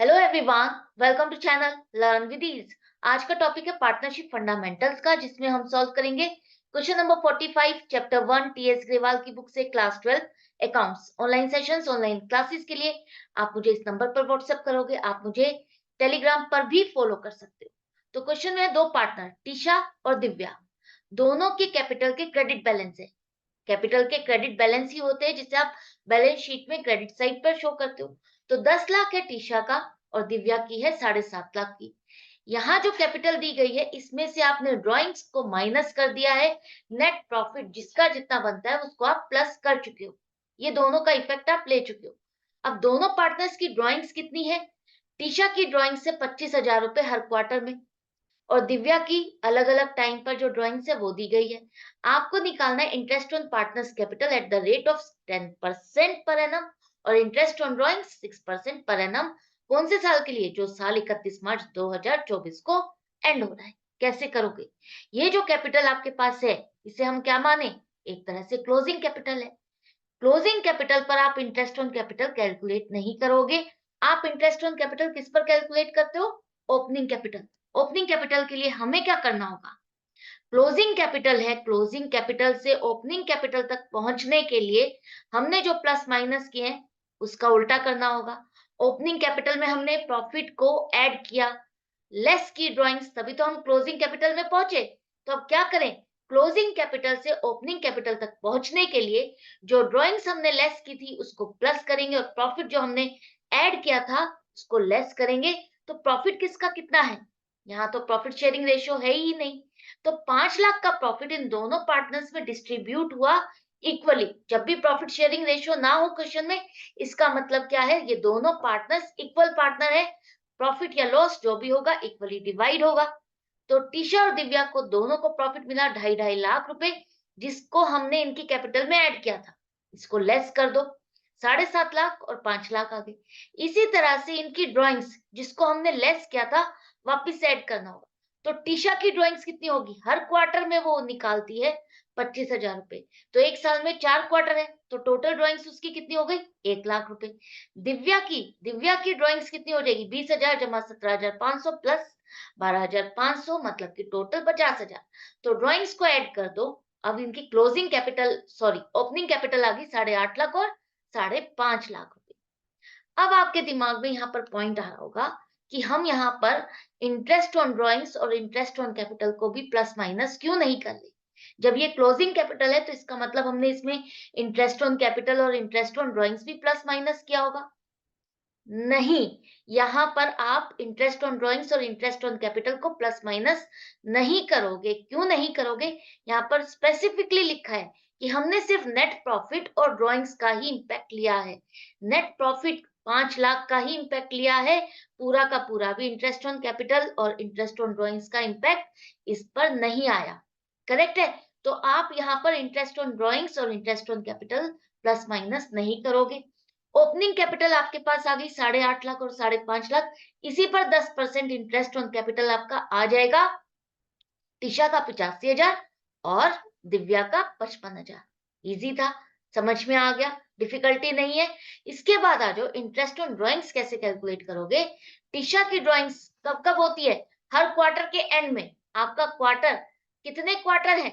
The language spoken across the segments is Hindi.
Hello everyone, welcome to channel learn with ease. आज का टॉपिक है पार्टनरशिप फंडामेंटल्स का, जिसमें हम सॉल्व करेंगे question number 45 chapter 1 TS Grewal की बुक से class 12 accounts. Online sessions, online classes के लिए आप मुझे इस नंबर पर व्हाट्सएप करोगे, आप मुझे टेलीग्राम पर भी फॉलो कर सकते हो। तो क्वेश्चन में दो पार्टनर टीशा और दिव्या, दोनों के कैपिटल के क्रेडिट बैलेंस है। कैपिटल के क्रेडिट बैलेंस ही होते हैं जिसे आप बैलेंस शीट में क्रेडिट साइड पर शो करते हो। तो 10 लाख है टीशा का और दिव्या की है 7.5 लाख की। यहाँ जो कैपिटल दी गई है इसमें से आपने ड्राइंग्स को माइनस कर दिया है, नेट प्रॉफिट जिसका जितना बनता है उसको आप प्लस कर चुके हो। ये दोनों का इफेक्ट आप ले चुके हो। अब दोनों पार्टनर्स की ड्राइंग्स कितनी है? टीशा की ड्राइंग से 25,000 रुपए हर क्वार्टर में, और दिव्या की अलग अलग टाइम पर जो ड्राइंग्स है वो दी गई है। आपको निकालना है interest on partners capital at the rate of 10% per annum और interest on drawing 6% per annum. कौन से साल के लिए? जो साल 31 मार्च 2024 को एंड हो रहा है। कैसे करोगे? ये जो कैपिटल आपके पास है इसे हम क्या माने? एक तरह से क्लोजिंग कैपिटल है। क्लोजिंग कैपिटल पर आप इंटरेस्ट ऑन कैपिटल कैलकुलेट नहीं करोगे। आप इंटरेस्ट ऑन कैपिटल किस पर कैलकुलेट करते हो? Opening capital. ओपनिंग कैपिटल के लिए हमें क्या करना होगा? क्लोजिंग कैपिटल है, क्लोजिंग कैपिटल से ओपनिंग कैपिटल तक पहुंचने के लिए हमने जो प्लस माइनस किए हैं उसका उल्टा करना होगा। ओपनिंग कैपिटल में हमने प्रॉफिट को ऐड किया, लेस की ड्राइंग्स, तभी तो हम क्लोजिंग कैपिटल में पहुंचे। तो अब क्या करें? क्लोजिंग कैपिटल से ओपनिंग कैपिटल तक पहुंचने के लिए जो ड्राइंग्स हमने लेस की थी उसको प्लस करेंगे और प्रॉफिट जो हमने ऐड किया था उसको लेस करेंगे। तो प्रॉफिट किसका कितना है? यहाँ तो प्रॉफिट शेयरिंग रेशियो है ही नहीं। तो 5 लाख का प्रॉफिट इन दोनों पार्टनर्स में डिस्ट्रीब्यूट हुआ इक्वली। जब भी प्रॉफिट शेयरिंग रेशियो ना हो क्वेश्चन में, इसका मतलब क्या है? ये दोनों पार्टनर्स इक्वल पार्टनर है। प्रॉफिट या लॉस जो भी होगा इक्वली डिवाइड होगा। तो टीशा और दिव्या को दोनों को प्रॉफिट मिला 2.5 लाख रुपए, जिसको हमने इनकी कैपिटल में ऐड किया था। इसको लेस कर दो, 7.5 लाख और 5 लाख आ गए। इसी तरह से इनकी ड्राइंग्स जिसको हमने लेस किया था वापस ऐड करना होगा। तो टीशा की ड्राइंग्स कितनी होगी? हर क्वार्टर में वो निकालती है 25,000 रुपए। तो एक साल में 4 क्वार्टर है, तो टोटल ड्राइंग्स उसकी कितनी हो गई? 1 लाख रुपए। दिव्या की ड्राइंग्स कितनी हो जाएगी? 20,000 जमा 17,500 प्लस 12,500, मतलब कि टोटल 50,000। तो ड्राइंग्स को ऐड कर दो। अब इनकी closing capital, sorry opening capital आ गई 8.5 लाख और 5.5 लाख रुपए। अब आपके दिमाग में यहाँ पर पॉइंट आ रहा होगा कि हम यहाँ पर इंटरेस्ट ऑन ड्राइंग्स और इंटरेस्ट ऑन कैपिटल को भी प्लस माइनस क्यों नहीं कर ले? जब ये क्लोजिंग कैपिटल है तो इसका मतलब हमने इसमें इंटरेस्ट ऑन कैपिटल और इंटरेस्ट ऑन ड्राइंग्स भी प्लस माइनस किया होगा। नहीं, यहाँ पर आप इंटरेस्ट ऑन ड्राइंग्स और इंटरेस्ट ऑन कैपिटल को प्लस माइनस नहीं करोगे। क्यों नहीं करोगे? यहाँ पर स्पेसिफिकली लिखा है कि हमने सिर्फ नेट प्रॉफिट और ड्राइंग्स का ही इंपैक्ट लिया है। नेट प्रॉफिट 5 लाख का ही इंपैक्ट लिया है, पूरा का पूरा भी इंटरेस्ट ऑन कैपिटल और इंटरेस्ट ऑन ड्राइंग्स का इंपैक्ट इस पर नहीं आया। करेक्ट है? तो आप यहाँ पर इंटरेस्ट ऑन ड्राइंग्स और interest on capital plus minus नहीं करोगे। ओपनिंग कैपिटल आपके पास आ गई 8.5 लाख और 5.5 लाख। इसी पर 10% इंटरेस्ट ऑन कैपिटल आपका आ जाएगा। टीशा का 85,000 और दिव्या का 55,000। इजी था, समझ में आ गया, डिफिकल्टी नहीं है। इसके बाद आ जाओ, इंटरेस्ट ऑन ड्राइंग्स कैसे कैलकुलेट करोगे? टीशा की ड्राइंग्स कब कब होती है? हर क्वार्टर के एंड में। आपका क्वार्टर, कितने क्वार्टर है?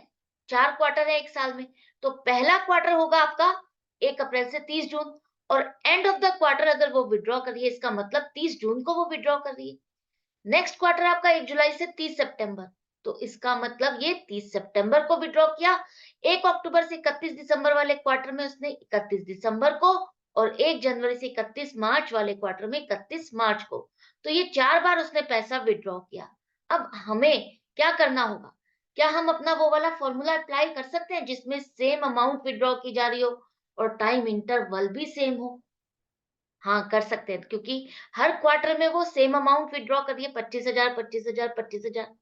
4 क्वार्टर है एक साल में। तो पहला क्वार्टर होगा आपका 1 अप्रैल से 30 जून, और एंड ऑफ द क्वार्टर अगर वो विड्रॉ कर रही है इसका मतलब 30 जून को वो विड्रॉ कर रही है। नेक्स्ट क्वार्टर आपका 1 जुलाई से 30 सितंबर, तो इसका मतलब ये 30 सितंबर को विड्रॉ किया। 1 अक्टूबर से 31 दिसंबर वाले क्वार्टर में उसने 31 दिसंबर को, और 1 जनवरी से 31 मार्च वाले क्वार्टर में 31 मार्च को। तो ये 4 बार उसने पैसा विड्रॉ किया। अब हमें क्या करना होगा? क्या हम अपना वो वाला फॉर्मूला अप्लाई कर सकते हैं जिसमें सेम अमाउंट विड्रॉ की जा रही हो और टाइम इंटरवल भी सेम हो? हाँ, कर सकते हैं, क्योंकि हर क्वार्टर में वो सेम अमाउंट विथड्रॉ कर रही है, 25,000, 25,000, 25,000।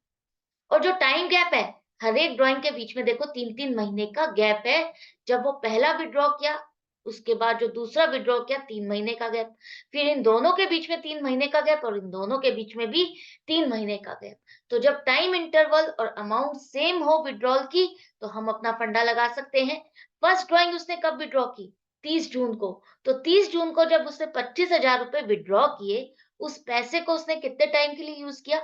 और जो टाइम गैप है, हर एक ड्राइंग के बीच में देखो 3-3 महीने का गैप है। जब वो पहला विथड्रॉ किया, उसके बाद जो दूसरा विथड्रॉ किया, 3 महीने का गैप। फिर इन दोनों के बीच में 3 महीने का गैप और इन दोनों के बीच में भी 3 महीने का गैप। तो जब टाइम इंटरवल और अमाउंट सेम हो विथड्रॉल की, तो हम अपना फंडा लगा सकते हैं। फर्स्ट ड्राइंग उसने कब विथड्रॉ की? 30 जून को। तो 30 जून को जब उसने 25,000 रुपए विथड्रॉ किए, उस पैसे को उसने कितने टाइम के लिए यूज किया?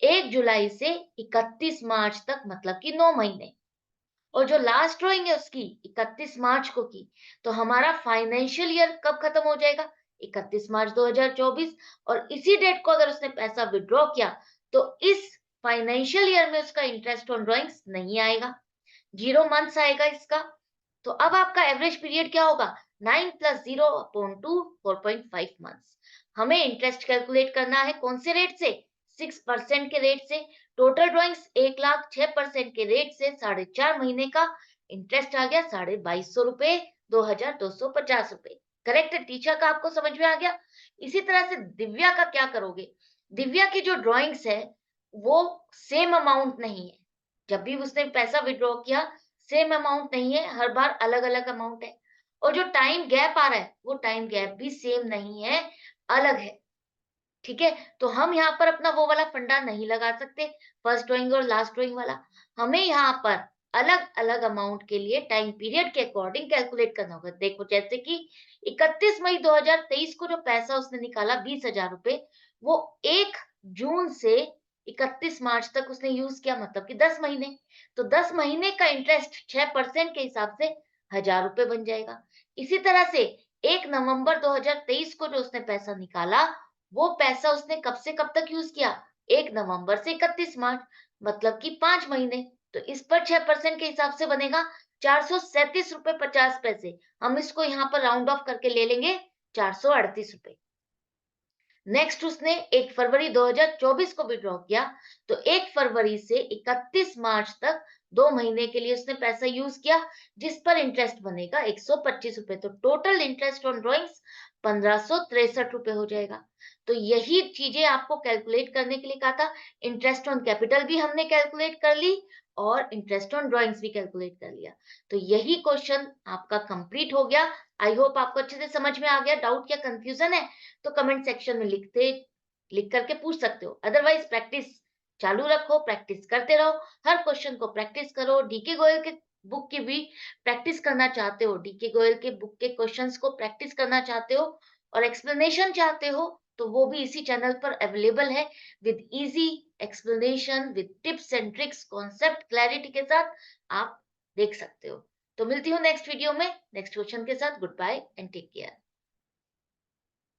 1 जुलाई से 31 मार्च तक, मतलब कि 9 महीने। और जो लास्ट ड्राइंग है उसकी 31 मार्च को की, तो हमारा फाइनेंशियल ईयर कब खत्म हो जाएगा? 31 मार्च 2024। और इसी डेट को अगर उसने पैसा विड्रॉ किया, तो इस फाइनेंशियल ईयर में उसका इंटरेस्ट ऑन ड्राइंग्स नहीं आएगा, 0 मंथ्स आएगा इसका। तो अब आपका एवरेज पीरियड क्या होगा? 9 प्लस 0 अपॉन 2, 4.5 मंथ्स। हमें इंटरेस्ट कैलकुलेट करना है कौन से रेट से? 6% के रेट से। टोटल ड्राइंग्स 1,06% के रेट से 4.5 महीने का इंटरेस्ट आ गया 2250 रुपए, 2250 रुपए। करेक्ट है? टीचर का आपको समझ में आ गया? इसी तरह से दिव्या का क्या करोगे? दिव्या की जो ड्राइंग्स है वो सेम अमाउंट नहीं है। जब भी उसने पैसा विड्रॉ किया, सेम अमाउंट नहीं है, हर बार अलग अलग अमाउंट है। और जो टाइम गैप आ रहा है वो टाइम गैप भी सेम नहीं है, अलग है। ठीक है? तो हम यहाँ पर अपना वो वाला फंडा नहीं लगा सकते, फर्स्ट ड्राइंग और लास्ट ड्राइंग वाला। हमें यहाँ पर अलग अलग अमाउंट के लिए टाइम पीरियड के अकॉर्डिंग कैलकुलेट करना होगा। देखो, जैसे कि 31 मई 2023 को जो पैसा उसने निकाला 20,000 रुपए, वो 1 जून से 31 मार्च तक उसने यूज किया, मतलब कि 10 महीने। तो 10 महीने का इंटरेस्ट 6% के हिसाब से 1,000 रुपए बन जाएगा। इसी तरह से 1 नवंबर 2023 को जो उसने पैसा निकाला, वो पैसा उसने कब से कब तक यूज किया? 1 नवंबर से 31 मार्च, मतलब कि 5 महीने। तो इस पर 6% के हिसाब से बनेगा 437 रुपए 50 पैसे। हम इसको यहाँ पर राउंड ऑफ करके ले लेंगे 438 रुपए। नेक्स्ट उसने 1 फरवरी 2024 को विड्रॉ किया, तो 1 फरवरी से 31 मार्च तक 2 महीने के लिए उसने पैसा यूज किया, जिस पर इंटरेस्ट बनेगा 125 रुपए। तो टोटल इंटरेस्ट ऑन ड्राइंग्स 1563 रुपए हो जाएगा। तो यही चीजें आपको कैलकुलेट करने के लिए कहा था। इंटरेस्ट ऑन कैपिटल भी हमने कैलकुलेट कर ली और इंटरेस्ट ऑन ड्राइंग्स भी कैलकुलेट कर लिया। तो यही क्वेश्चन आपका कंप्लीट हो गया। आई होप आपको अच्छे से समझ में आ गया। डाउट या कंफ्यूजन है तो कमेंट सेक्शन में लिख करके पूछ सकते हो। अदरवाइज प्रैक्टिस चालू रखो, प्रैक्टिस करते रहो। हर क्वेश्चन को प्रैक्टिस करो। डीके गोयल के बुक की भी प्रैक्टिस करना चाहते हो, डीके गोयल के बुक के क्वेश्चंस को प्रैक्टिस करना चाहते हो और एक्सप्लेनेशन चाहते हो, तो वो भी इसी चैनल पर अवेलेबल है, with easy explanation, with tips and tricks, concept clarity के साथ आप देख सकते हो। तो मिलती हूँ नेक्स्ट वीडियो में नेक्स्ट क्वेश्चन के साथ। Good bye and take care.